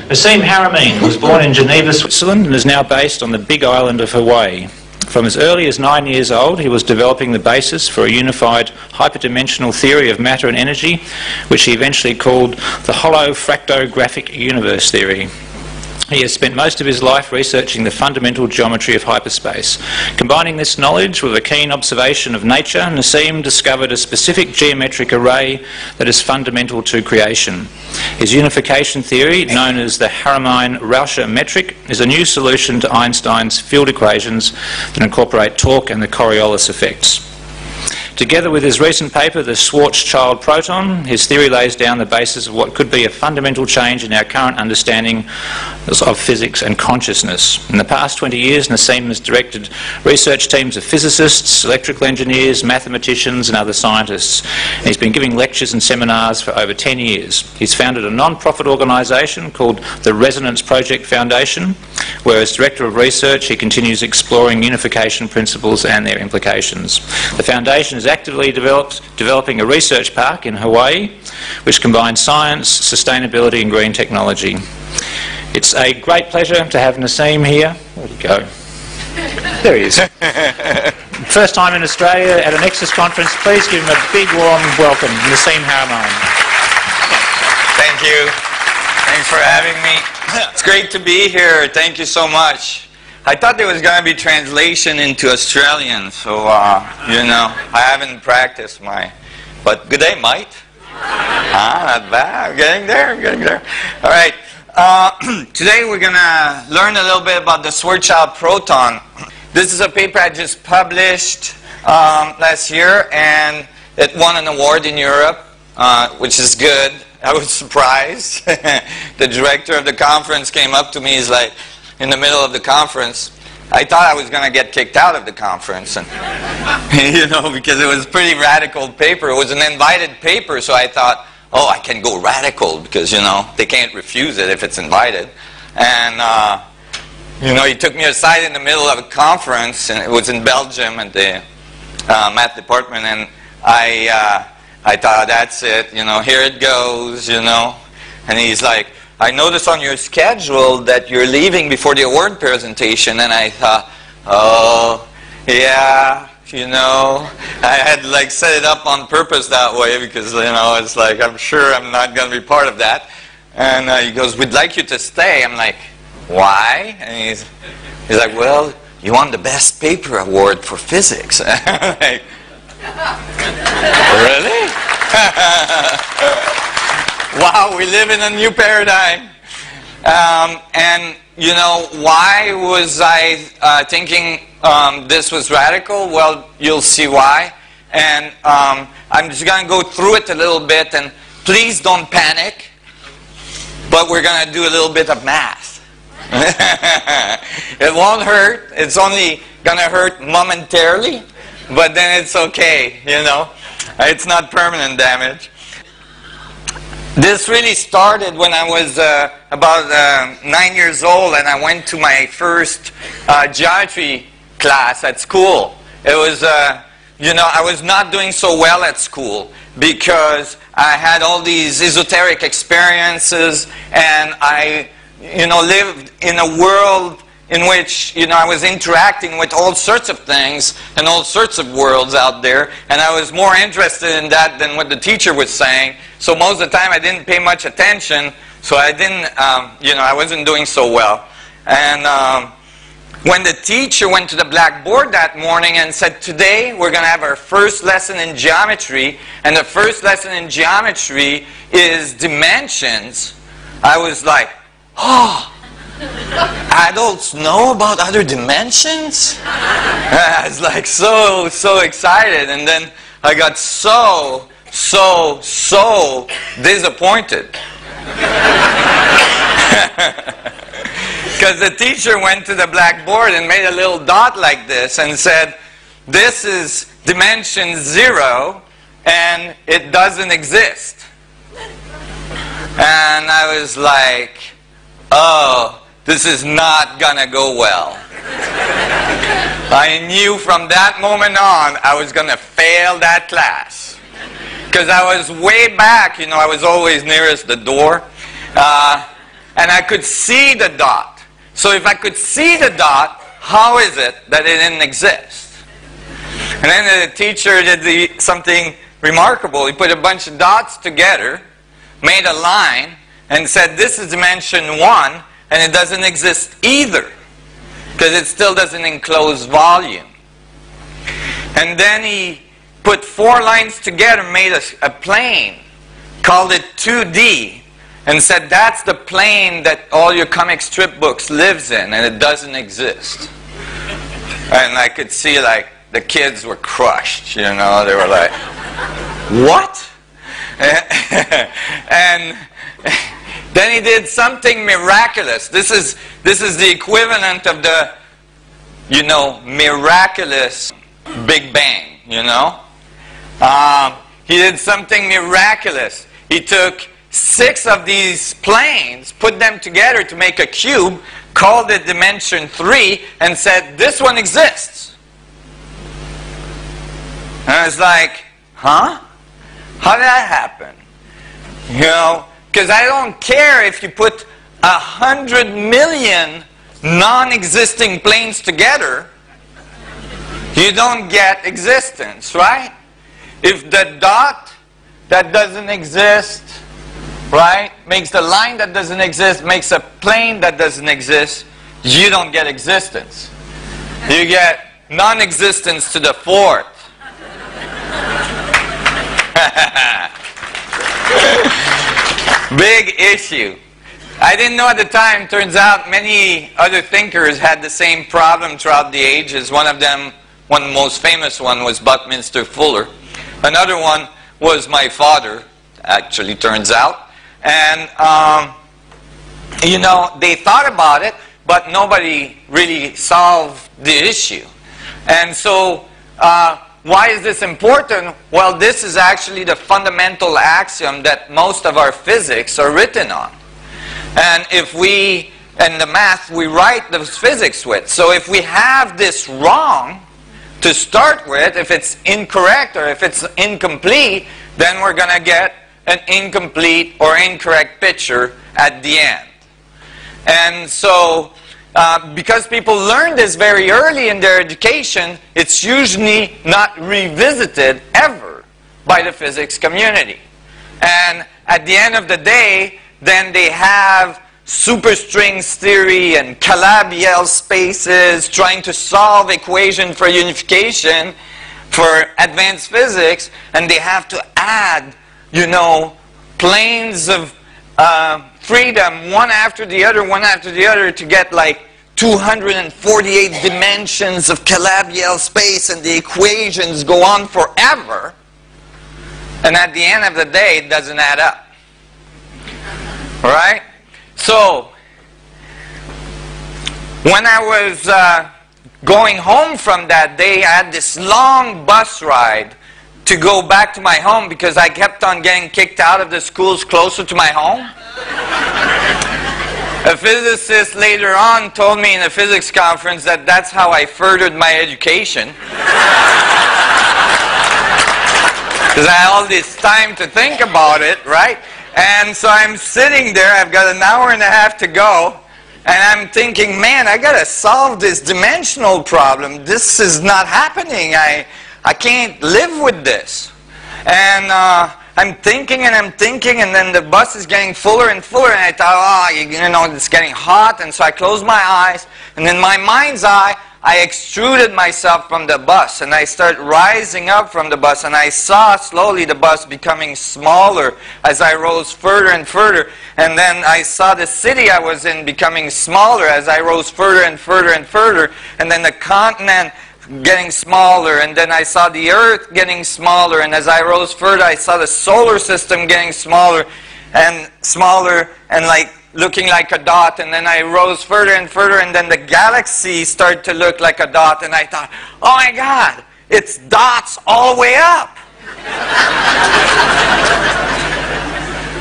Nassim Haramein was born in Geneva, Switzerland and is now based on the big island of Hawaii. From as early as 9 years old, he was developing the basis for a unified hyperdimensional theory of matter and energy, which he eventually called the hollow fractographic universe theory. He has spent most of his life researching the fundamental geometry of hyperspace. Combining this knowledge with a keen observation of nature, Nassim discovered a specific geometric array that is fundamental to creation. His unification theory, known as the Haramein metric, is a new solution to Einstein's field equations that incorporate torque and the Coriolis effects. Together with his recent paper, The Schwarzschild Proton, his theory lays down the basis of what could be a fundamental change in our current understanding of physics and consciousness. In the past 20 years, Nassim has directed research teams of physicists, electrical engineers, mathematicians and other scientists. And he's been giving lectures and seminars for over 10 years. He's founded a non-profit organisation called the Resonance Project Foundation, where as Director of Research he continues exploring unification principles and their implications. The foundation is actively developing a research park in Hawaii which combines science, sustainability and green technology. It's a great pleasure to have Nassim here. Where'd he go? There he is. First time in Australia at a Nexus conference. Please give him a big warm welcome, Nassim Haramein. Thank you. Thanks for having me. It's great to be here. Thank you so much. I thought there was going to be translation into Australian, so, you know, I haven't practiced my... But good day, mate. Not bad. I'm getting there. I'm getting there. All right. Today we're going to learn a little bit about the Schwarzschild Proton. This is a paper I just published last year, and it won an award in Europe, which is good. I was surprised. The director of the conference came up to me. He's like, in the middle of the conference, I thought I was going to get kicked out of the conference, and, you know, because it was a pretty radical paper. It was an invited paper, so I thought, oh, I can go radical because, you know, they can't refuse it if it's invited. And, you know, he took me aside in the middle of a conference, and it was in Belgium at the math department, and I thought, that's it, you know, here it goes, you know. And he's like, I noticed on your schedule that you're leaving before the award presentation, and I thought, oh, yeah, you know, I had like set it up on purpose that way because, you know, it's like, I'm sure I'm not going to be part of that. And he goes, we'd like you to stay. I'm like, why? And he's like, well, you won the best paper award for physics. Like, really? Wow, we live in a new paradigm. And, you know, why was I thinking this was radical? Well, you'll see why. And I'm just going to go through it a little bit, and please don't panic, but we're going to do a little bit of math. It won't hurt. It's only going to hurt momentarily, but then it's okay, you know. It's not permanent damage. This really started when I was about 9 years old, and I went to my first geometry class at school. It was, you know, I was not doing so well at school because I had all these esoteric experiences, and I, you know, lived in a world in which, you know, I was interacting with all sorts of things and all sorts of worlds out there, and I was more interested in that than what the teacher was saying. So most of the time I didn't pay much attention, so I didn't, you know, I wasn't doing so well. And when the teacher went to the blackboard that morning and said, today we're going to have our first lesson in geometry, and the first lesson in geometry is dimensions, I was like, oh, adults know about other dimensions? I was like so excited, and then I got so disappointed. Because the teacher went to the blackboard and made a little dot like this and said, this is dimension 0 and it doesn't exist. And I was like, oh, this is not gonna go well. I knew from that moment on I was gonna fail that class. Because I was way back, you know, I was always nearest the door. and I could see the dot. So if I could see the dot, how is it that it didn't exist? And then the teacher did something remarkable. He put a bunch of dots together, made a line, and said, this is dimension 1, and it doesn't exist either, because it still doesn't enclose volume. And then he put 4 lines together, made a plane, called it 2D, and said that's the plane that all your comic strip books lives in, and it doesn't exist. And I could see, like, the kids were crushed, you know. They were like, what? And then he did something miraculous. This is the equivalent of the, you know, miraculous Big Bang, you know. He did something miraculous. He took 6 of these planes, put them together to make a cube, called it dimension 3, and said, this one exists. And I was like, huh? How did that happen? You know, because I don't care if you put 100 million non-existing planes together, you don't get existence, right? If the dot that doesn't exist, right, makes the line that doesn't exist, makes a plane that doesn't exist, you don't get existence. You get non-existence to the 4th. Big issue. I didn't know at the time. Turns out many other thinkers had the same problem throughout the ages. One of them, one of the most famous one, was Buckminster Fuller. Another one was my father, actually, turns out. And, you know, they thought about it, but nobody really solved the issue. And so, why is this important? Well, this is actually the fundamental axiom that most of our physics are written on. And if we, in the math, we write the physics with. So if we have this wrong to start with, if it's incorrect or if it's incomplete, then we're going to get an incomplete or incorrect picture at the end. And so, because people learn this very early in their education, it's usually not revisited ever by the physics community. And at the end of the day, then they have superstrings theory and Calabi-Yell spaces trying to solve equation for unification for advanced physics, and they have to add, you know, planes of freedom one after the other to get like 248 dimensions of Calabi-Yell space, and the equations go on forever, and at the end of the day it doesn't add up. Right? So, when I was going home from that day, I had this long bus ride to go back to my home because I kept on getting kicked out of the schools closer to my home. A physicist later on told me in a physics conference that that's how I furthered my education. Because I had all this time to think about it, right? And so I'm sitting there, I've got an hour and a half to go, and I'm thinking, man, I gotta solve this dimensional problem. This is not happening. I can't live with this. And I'm thinking, and then the bus is getting fuller and fuller, and I thought, oh, you know, it's getting hot, and so I closed my eyes, and in my mind's eye, I extruded myself from the bus, and I started rising up from the bus, and I saw slowly the bus becoming smaller as I rose further and further, and then I saw the city I was in becoming smaller as I rose further and further and further, and then the continent getting smaller, and then I saw the earth getting smaller, and as I rose further I saw the solar system getting smaller, and like looking like a dot, and then I rose further and further, and then the galaxy started to look like a dot, and I thought, oh my God, it's dots all the way up.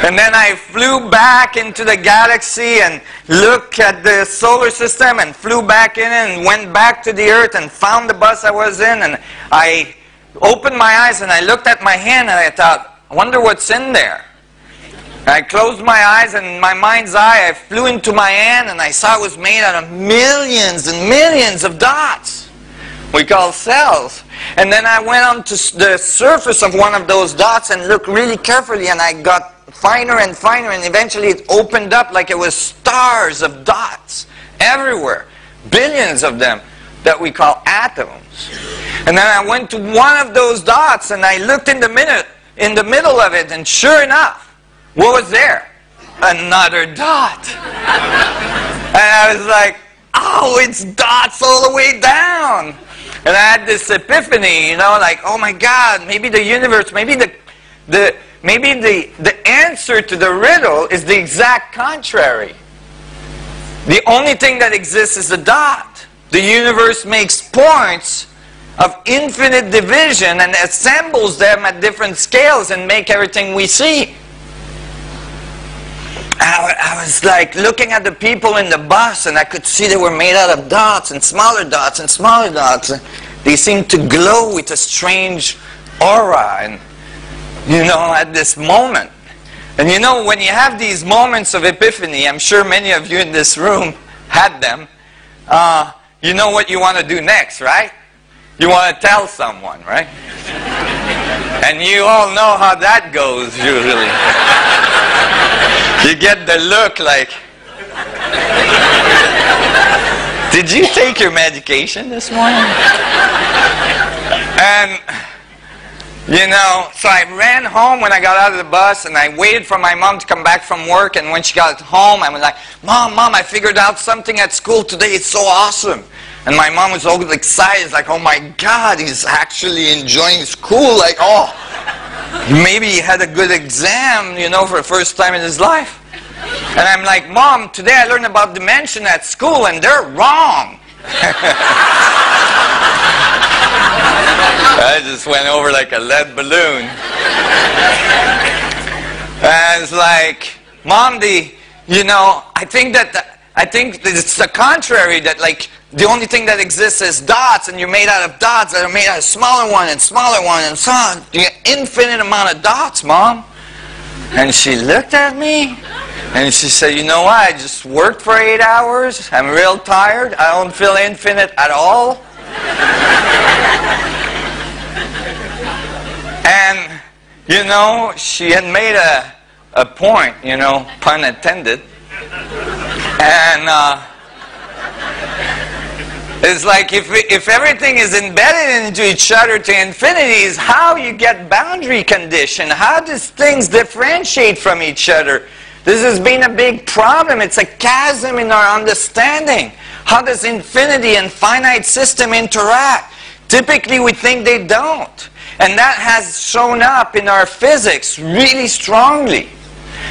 And then I flew back into the galaxy and looked at the solar system and flew back in and went back to the earth and found the bus I was in, and I opened my eyes and I looked at my hand and I thought, I wonder what's in there. I closed my eyes, and in my mind's eye, I flew into my hand, and I saw it was made out of millions and millions of dots. We call cells. And then I went onto the surface of one of those dots and looked really carefully, and I got finer and finer, and eventually it opened up like it was stars of dots everywhere. Billions of them that we call atoms. And then I went to one of those dots, and I looked in the middle of it, and sure enough, what was there? Another dot. And I was like, oh, it's dots all the way down. And I had this epiphany, you know, like, oh my God, maybe the universe, maybe the answer to the riddle is the exact contrary. The only thing that exists is a dot. The universe makes points of infinite division and assembles them at different scales and make everything we see. I was like looking at the people in the bus, and I could see they were made out of dots and smaller dots and smaller dots. They seemed to glow with a strange aura, and you know, at this moment. And you know, when you have these moments of epiphany, I'm sure many of you in this room had them, you know what you want to do next, right? You want to tell someone, right? And you all know how that goes, usually. You get the look like, did you take your medication this morning? And, you know, so I ran home when I got out of the bus, and I waited for my mom to come back from work, and when she got home, I was like, Mom, I figured out something at school today, it's so awesome. And my mom was all excited, like, oh my God, he's actually enjoying school, like, oh, maybe he had a good exam, you know, for the first time in his life. And I'm like, Mom, today I learned about dimension at school, and they're wrong. I just went over like a lead balloon. And it's like, Mom, you know, I think it's the contrary, that like the only thing that exists is dots, and you're made out of dots that are made out of smaller one and smaller one and so on. You get infinite amount of dots, Mom. And she looked at me, and she said, you know what, I just worked for 8 hours, I'm real tired, I don't feel infinite at all. And, you know, she had made a point, you know, pun intended. And it's like if everything is embedded into each other to infinity, is how you get boundary condition. How does things differentiate from each other? This has been a big problem. It's a chasm in our understanding. How does infinity and finite system interact? Typically we think they don't. And that has shown up in our physics really strongly.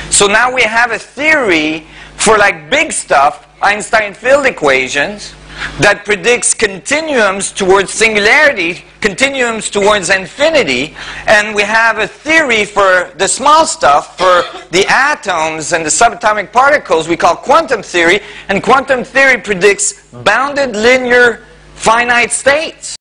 So now we have a theory for like big stuff, Einstein field equations, that predicts continuums towards singularity, continuums towards infinity, and we have a theory for the small stuff, for the atoms and the subatomic particles we call quantum theory, and quantum theory predicts bounded linear finite states.